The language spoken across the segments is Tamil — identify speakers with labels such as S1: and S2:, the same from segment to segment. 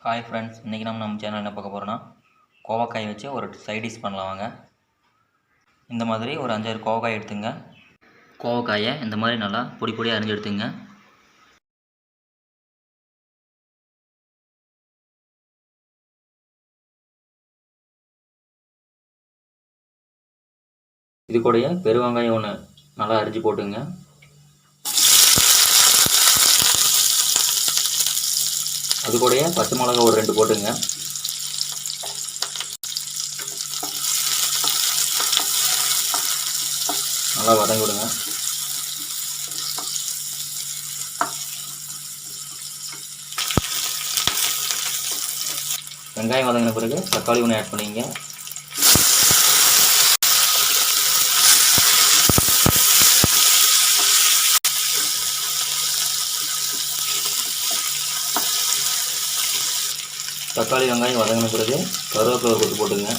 S1: ஹாய் ஃப்ரெண்ட்ஸ், இன்றைக்கி நம்ம சேனல் என்ன பார்க்க போகிறோன்னா கோவக்காய் வச்சு ஒரு சைட் டிஷ் பண்ணலாம் வாங்க. இந்த மாதிரி ஒரு 5-6 கோவக்காய் எடுத்துங்க. கோவக்காயை இந்த மாதிரி நல்லா பொடி பொடியாக அரிஞ்சு எடுத்துங்க. இது கூடயே பெருவெங்காயம் ஒன்று நல்லா அரிஞ்சு போட்டுங்க. அது கூடயே பச்சை மிளகா ஒரு 2 போட்டுங்க. நல்லா வதங்கி விடுங்க. வெங்காயம் வதங்கின பிறகு தக்காளி ஒன்று ஆட் பண்ணிங்க. தக்காளி வெங்காயம் வதங்கின பிறகு கருவேப்பிலை ஒரு கொத்து போட்டுங்க.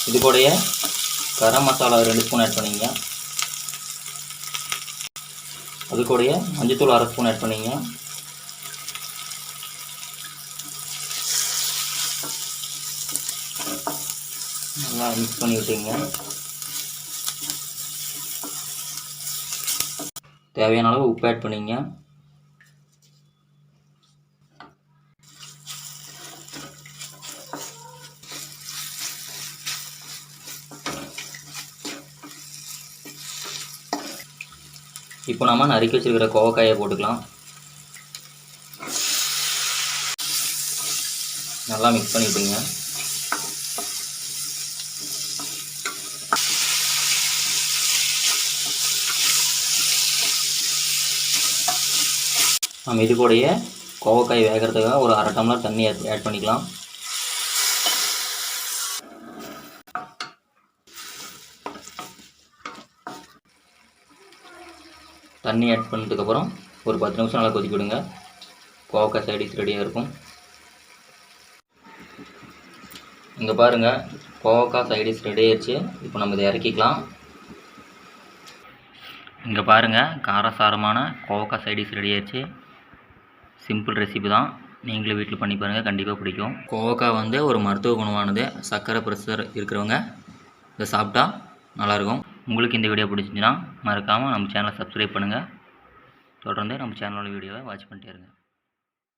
S1: இது கூடயே கரம் மசாலா 2 ஸ்பூன் ஆட் பண்ணிங்க. அது கூடயே மஞ்சத்தூள் 1/2 ஸ்பூன் ஆட் பண்ணிங்க. நல்லா மிக்ஸ் பண்ணி விட்டுங்க. தேவையான அளவு உப்பு ஆட் பண்ணிங்க. இப்போ நம்ம நறுக்கி வச்சிருக்கிற கோவக்காயை போட்டுக்கலாம். நல்லா மிக்ஸ் பண்ணிவிட்டுங்க. நம்ம இது கூடயே கோவக்காய் வேகிறதுக்காக ஒரு 1/2 டம்ளர் தண்ணி ஆட் பண்ணிக்கலாம். தண்ணி ஆட் பண்ணதுக்கப்புறம் ஒரு 10 நிமிஷம் நல்லா கொதிக்க விடுங்க. கோவக்காய் சைட் டிஷ் ரெடியாக இருக்கும். இங்கே பாருங்கள், கோவக்காய் சைட் டிஷ் ரெடி ஆயிடுச்சு. இப்போ நம்ம இதை இறக்கிக்கலாம். இங்கே பாருங்கள், காரசாரமான கோவக்காய் சைட் டிஷ் ரெடி ஆயிடுச்சு. சிம்பிள் ரெசிபி தான், நீங்களும் வீட்டில் பண்ணி பாருங்கள், கண்டிப்பாக பிடிக்கும். கோவக்காய் வந்து ஒரு மருத்துவ குணமானது. சர்க்கரை ப்ரெஷர் இருக்கிறவங்க இதை சாப்பிட்டா நல்லாயிருக்கும். உங்களுக்கு இந்த வீடியோ பிடிச்சிருந்துச்சுன்னா மறக்காமல் நம்ம சேனலை சப்ஸ்கிரைப் பண்ணுங்கள். தொடர்ந்து நம்ம சேனலோட வீடியோவை வாட்ச் பண்ணிட்டே இருங்க.